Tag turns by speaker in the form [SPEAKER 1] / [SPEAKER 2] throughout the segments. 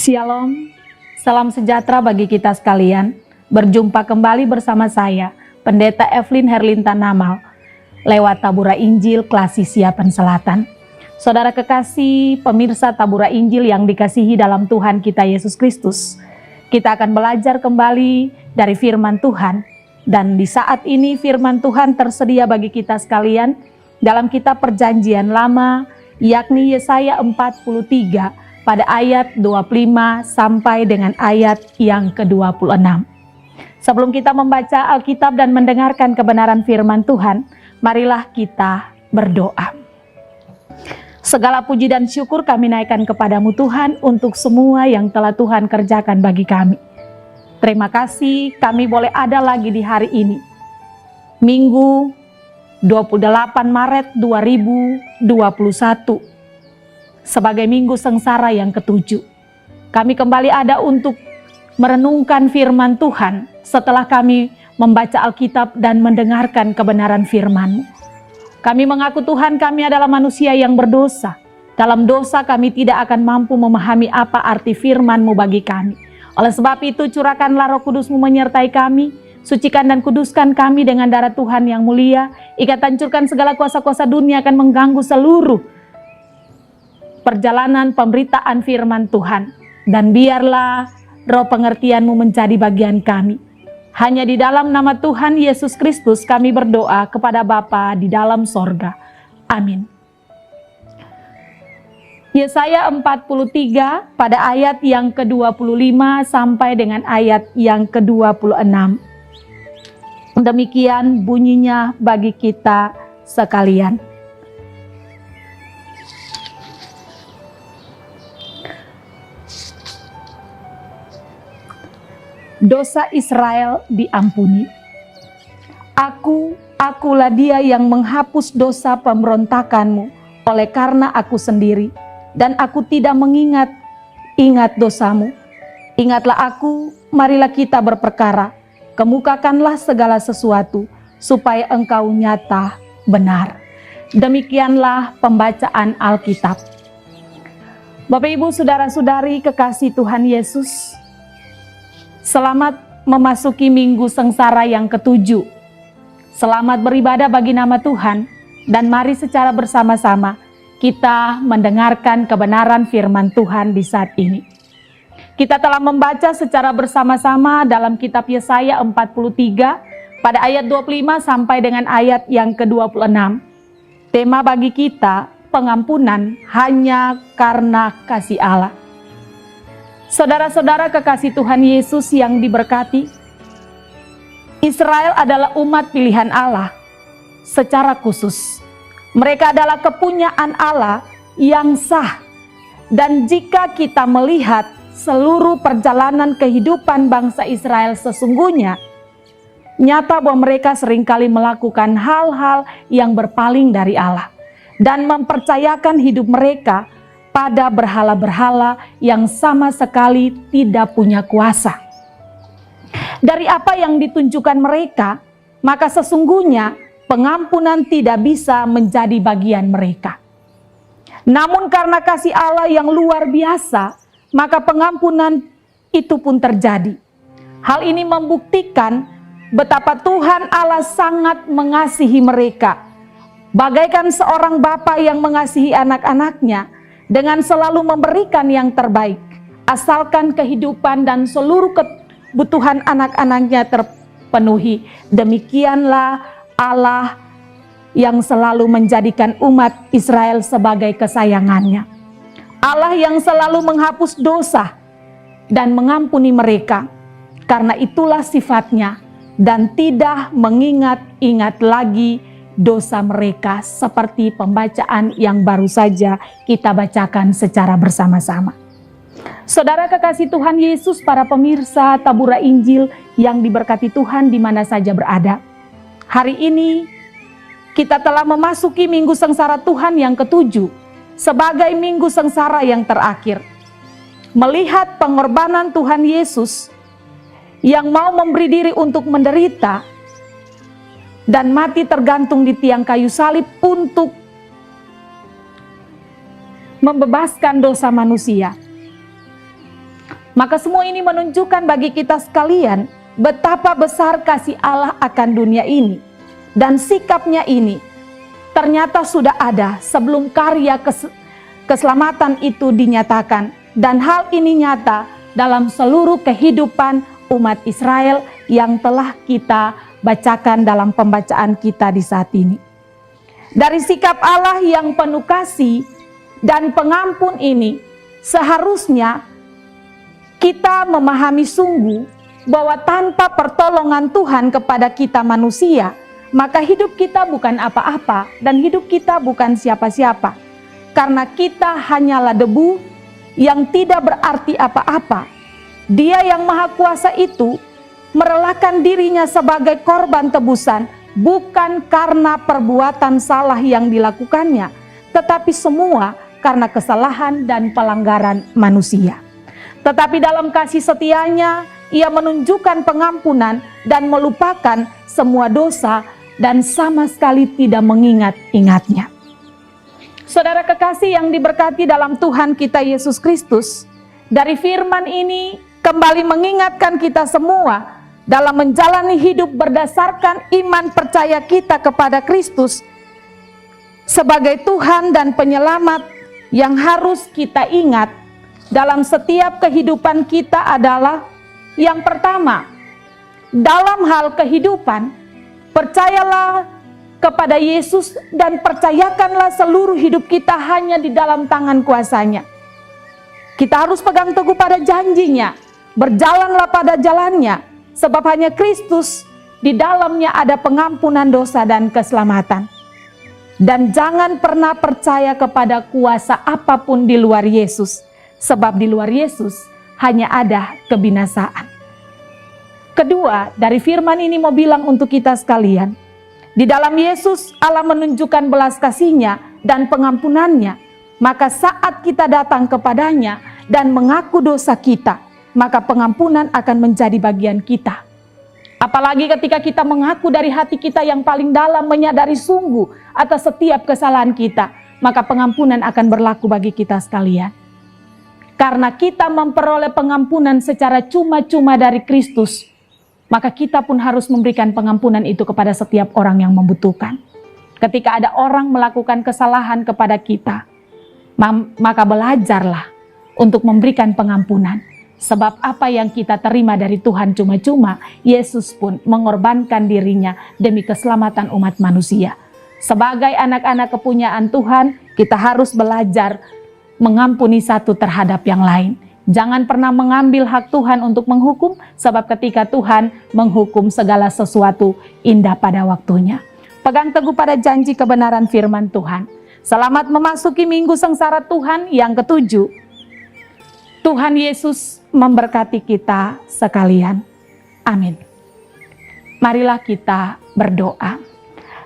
[SPEAKER 1] Shalom, salam sejahtera bagi kita sekalian. Berjumpa kembali bersama saya, Pendeta Evelyn Herlinta Namal, lewat Tabura Injil Klasisia Penselatan. Saudara kekasih, pemirsa Tabura Injil yang dikasihi dalam Tuhan kita Yesus Kristus, kita akan belajar kembali dari firman Tuhan. Dan di saat ini firman Tuhan tersedia bagi kita sekalian dalam kitab Perjanjian Lama, yakni Yesaya 43 pada ayat 25 sampai dengan ayat yang ke-26. Sebelum kita membaca Alkitab dan mendengarkan kebenaran firman Tuhan, marilah kita berdoa. Segala puji dan syukur kami naikkan kepadamu Tuhan untuk semua yang telah Tuhan kerjakan bagi kami. Terima kasih kami boleh ada lagi di hari ini, Minggu 28 Maret 2021, sebagai minggu sengsara yang ketujuh. Kami kembali ada untuk merenungkan firman Tuhan setelah kami membaca Alkitab dan mendengarkan kebenaran firman-Mu. Kami mengaku Tuhan kami adalah manusia yang berdosa. Dalam dosa kami tidak akan mampu memahami apa arti firman-Mu bagi kami. Oleh sebab itu curahkanlah Roh Kudus-Mu menyertai kami, sucikan dan kuduskan kami dengan darah Tuhan yang mulia. Ikat hancurkan segala kuasa-kuasa dunia akan mengganggu seluruh perjalanan pemberitaan firman Tuhan. Dan biarlah roh pengertian-Mu menjadi bagian kami. Hanya di dalam nama Tuhan Yesus Kristus kami berdoa kepada Bapa di dalam sorga. Amin. Yesaya 43 pada ayat yang ke-25 sampai dengan ayat yang ke-26. Demikian bunyinya bagi kita sekalian. Dosa Israel diampuni. Akulah dia yang menghapus dosa pemberontakanmu oleh karena aku sendiri, dan aku tidak mengingat dosamu. Ingatlah aku, marilah kita berperkara, kemukakanlah segala sesuatu, supaya engkau nyata benar. Demikianlah pembacaan Alkitab. Bapak Ibu saudara-saudari kekasih Tuhan Yesus, selamat memasuki minggu sengsara yang ketujuh. Selamat beribadah bagi nama Tuhan, dan mari secara bersama-sama kita mendengarkan kebenaran firman Tuhan di saat ini. Kita telah membaca secara bersama-sama dalam kitab Yesaya 43 pada ayat 25 sampai dengan ayat yang ke-26. Tema bagi kita, pengampunan hanya karena kasih Allah. Saudara-saudara kekasih Tuhan Yesus yang diberkati, Israel adalah umat pilihan Allah secara khusus. Mereka adalah kepunyaan Allah yang sah. Dan jika kita melihat seluruh perjalanan kehidupan bangsa Israel sesungguhnya, nyata bahwa mereka seringkali melakukan hal-hal yang berpaling dari Allah dan mempercayakan hidup mereka pada berhala-berhala yang sama sekali tidak punya kuasa. Dari apa yang ditunjukkan mereka, maka sesungguhnya pengampunan tidak bisa menjadi bagian mereka. Namun karena kasih Allah yang luar biasa, maka pengampunan itu pun terjadi. Hal ini membuktikan betapa Tuhan Allah sangat mengasihi mereka. Bagaikan seorang bapa yang mengasihi anak-anaknya, dengan selalu memberikan yang terbaik, asalkan kehidupan dan seluruh kebutuhan anak-anaknya terpenuhi. Demikianlah Allah yang selalu menjadikan umat Israel sebagai kesayangannya. Allah yang selalu menghapus dosa dan mengampuni mereka. Karena itulah sifatnya, dan tidak mengingat-ingat lagi dosa mereka, seperti pembacaan yang baru saja kita bacakan secara bersama-sama. Saudara kekasih Tuhan Yesus, para pemirsa Tabura Injil yang diberkati Tuhan di mana saja berada. Hari ini kita telah memasuki minggu sengsara Tuhan yang ketujuh, sebagai minggu sengsara yang terakhir. Melihat pengorbanan Tuhan Yesus yang mau memberi diri untuk menderita dan mati tergantung di tiang kayu salib untuk membebaskan dosa manusia. Maka semua ini menunjukkan bagi kita sekalian betapa besar kasih Allah akan dunia ini. Dan sikapnya ini ternyata sudah ada sebelum karya keselamatan itu dinyatakan. Dan hal ini nyata dalam seluruh kehidupan umat Israel yang telah kita bacakan dalam pembacaan kita di saat ini. Dari sikap Allah yang penuh kasih dan pengampun ini, seharusnya kita memahami sungguh bahwa tanpa pertolongan Tuhan kepada kita manusia, maka hidup kita bukan apa-apa dan hidup kita bukan siapa-siapa. Karena kita hanyalah debu yang tidak berarti apa-apa. Dia yang Maha Kuasa itu merelakan dirinya sebagai korban tebusan bukan karena perbuatan salah yang dilakukannya, tetapi semua karena kesalahan dan pelanggaran manusia. Tetapi dalam kasih setianya, Ia menunjukkan pengampunan dan melupakan semua dosa dan sama sekali tidak mengingat-ingatnya. Saudara kekasih yang diberkati dalam Tuhan kita Yesus Kristus, dari firman ini kembali mengingatkan kita semua dalam menjalani hidup berdasarkan iman percaya kita kepada Kristus sebagai Tuhan dan Penyelamat. Yang harus kita ingat dalam setiap kehidupan kita adalah yang pertama, dalam hal kehidupan, percayalah kepada Yesus dan percayakanlah seluruh hidup kita hanya di dalam tangan kuasa-Nya. Kita harus pegang teguh pada janjinya, berjalanlah pada jalannya, sebab hanya Kristus di dalamnya ada pengampunan dosa dan keselamatan. Dan jangan pernah percaya kepada kuasa apapun di luar Yesus, sebab di luar Yesus hanya ada kebinasaan. Kedua, dari firman ini mau bilang untuk kita sekalian, di dalam Yesus Allah menunjukkan belas kasih-Nya dan pengampunannya. Maka saat kita datang kepadanya dan mengaku dosa kita, maka pengampunan akan menjadi bagian kita. Apalagi ketika kita mengaku dari hati kita yang paling dalam, menyadari sungguh atas setiap kesalahan kita, maka pengampunan akan berlaku bagi kita sekalian. Karena kita memperoleh pengampunan secara cuma-cuma dari Kristus, maka kita pun harus memberikan pengampunan itu kepada setiap orang yang membutuhkan. Ketika ada orang melakukan kesalahan kepada kita, maka belajarlah untuk memberikan pengampunan. Sebab apa yang kita terima dari Tuhan cuma-cuma, Yesus pun mengorbankan dirinya demi keselamatan umat manusia. Sebagai anak-anak kepunyaan Tuhan, kita harus belajar mengampuni satu terhadap yang lain. Jangan pernah mengambil hak Tuhan untuk menghukum, sebab ketika Tuhan menghukum segala sesuatu indah pada waktunya. Pegang teguh pada janji kebenaran firman Tuhan. Selamat memasuki minggu sengsara Tuhan yang ketujuh. Tuhan Yesus memberkati kita sekalian. Amin. Marilah kita berdoa.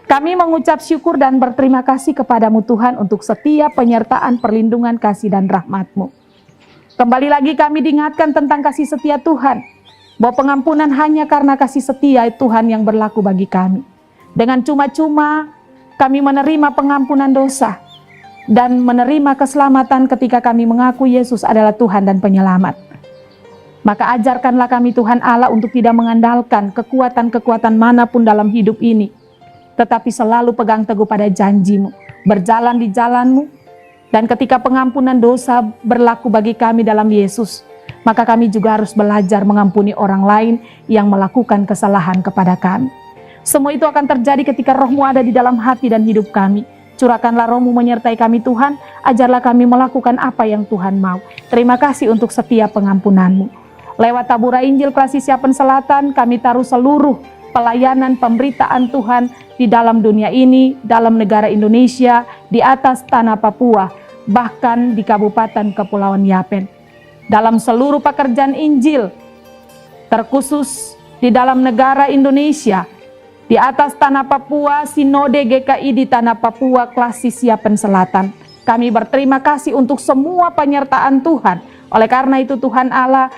[SPEAKER 1] Kami mengucap syukur dan berterima kasih kepadamu Tuhan untuk setiap penyertaan, perlindungan, kasih dan rahmat-Mu. Kembali lagi kami diingatkan tentang kasih setia Tuhan, bahwa pengampunan hanya karena kasih setia Tuhan yang berlaku bagi kami. Dengan cuma-cuma kami menerima pengampunan dosa dan menerima keselamatan ketika kami mengaku Yesus adalah Tuhan dan Penyelamat. Maka ajarkanlah kami Tuhan Allah untuk tidak mengandalkan kekuatan-kekuatan manapun dalam hidup ini, tetapi selalu pegang teguh pada janji-Mu, berjalan di jalan-Mu, dan ketika pengampunan dosa berlaku bagi kami dalam Yesus, maka kami juga harus belajar mengampuni orang lain yang melakukan kesalahan kepada kami. Semua itu akan terjadi ketika Roh-Mu ada di dalam hati dan hidup kami. Curahkanlah Roh-Mu menyertai kami Tuhan, ajarlah kami melakukan apa yang Tuhan mau. Terima kasih untuk setiap pengampunan-Mu. Lewat tabura Injil Prasis Yapen Selatan, kami taruh seluruh pelayanan pemberitaan Tuhan di dalam dunia ini, dalam negara Indonesia, di atas tanah Papua, bahkan di Kabupaten Kepulauan Yapen. Dalam seluruh pekerjaan Injil, terkhusus di dalam negara Indonesia, di atas tanah Papua, Sinode GKI di tanah Papua, Klasis Yapen Selatan. Kami berterima kasih untuk semua penyertaan Tuhan. Oleh karena itu Tuhan Allah,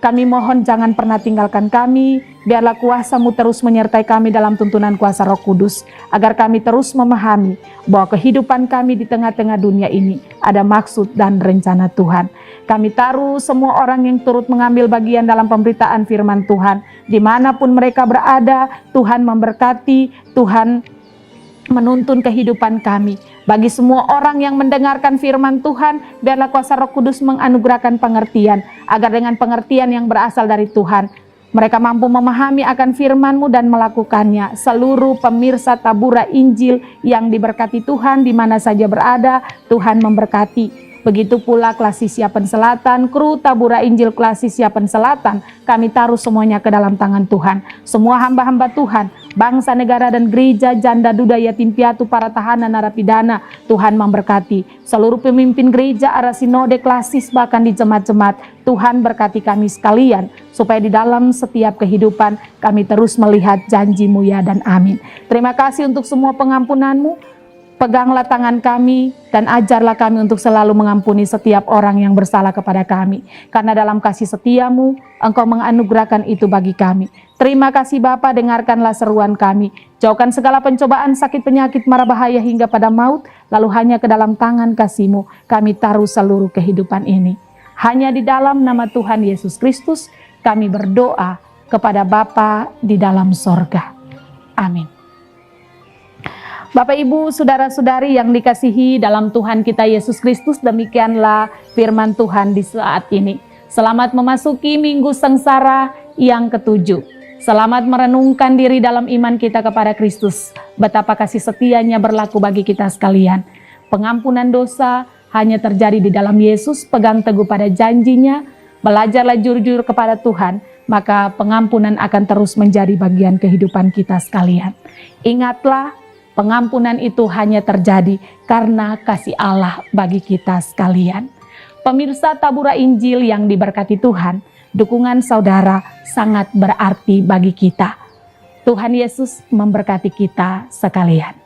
[SPEAKER 1] Kami mohon jangan pernah tinggalkan kami, biarlah kuasa-Mu terus menyertai kami dalam tuntunan kuasa Roh Kudus, agar kami terus memahami bahwa kehidupan kami di tengah-tengah dunia ini ada maksud dan rencana Tuhan. Kami taruh semua orang yang turut mengambil bagian dalam pemberitaan firman Tuhan, dimanapun mereka berada, Tuhan memberkati, Tuhan menuntun kehidupan kami. Bagi semua orang yang mendengarkan firman Tuhan, biarlah kuasa Roh Kudus menganugerahkan pengertian, agar dengan pengertian yang berasal dari Tuhan, mereka mampu memahami akan firman-Mu dan melakukannya. Seluruh pemirsa Tabura Injil yang diberkati Tuhan di mana saja berada, Tuhan memberkati. Begitu pula Klasisia Selatan, kru Tabura Injil Klasisia Selatan, kami taruh semuanya ke dalam tangan Tuhan. Semua hamba-hamba Tuhan, bangsa, negara, dan gereja, janda, duda, yatim piatu, para tahanan, narapidana, Tuhan memberkati. Seluruh pemimpin gereja, arah sinode, klasis, bahkan di jemaat-jemaat, Tuhan berkati kami sekalian, supaya di dalam setiap kehidupan kami terus melihat janji-Mu, ya dan amin. Terima kasih untuk semua pengampunan-Mu. Peganglah tangan kami dan ajarlah kami untuk selalu mengampuni setiap orang yang bersalah kepada kami. Karena dalam kasih setia-Mu, Engkau menganugerahkan itu bagi kami. Terima kasih Bapa, dengarkanlah seruan kami. Jauhkan segala pencobaan, sakit, penyakit, mara bahaya hingga pada maut. Lalu hanya ke dalam tangan kasih-Mu kami taruh seluruh kehidupan ini. Hanya di dalam nama Tuhan Yesus Kristus kami berdoa kepada Bapa di dalam sorga. Amin. Bapak, Ibu, saudara-saudari yang dikasihi dalam Tuhan kita Yesus Kristus, demikianlah firman Tuhan di saat ini. Selamat memasuki Minggu Sengsara yang ke-7. Selamat merenungkan diri dalam iman kita kepada Kristus. Betapa kasih setianya berlaku bagi kita sekalian. Pengampunan dosa hanya terjadi di dalam Yesus, pegang teguh pada janjinya, belajarlah jujur kepada Tuhan, maka pengampunan akan terus menjadi bagian kehidupan kita sekalian. Ingatlah, pengampunan itu hanya terjadi karena kasih Allah bagi kita sekalian. Pemirsa Tabura Injil yang diberkati Tuhan, dukungan saudara sangat berarti bagi kita. Tuhan Yesus memberkati kita sekalian.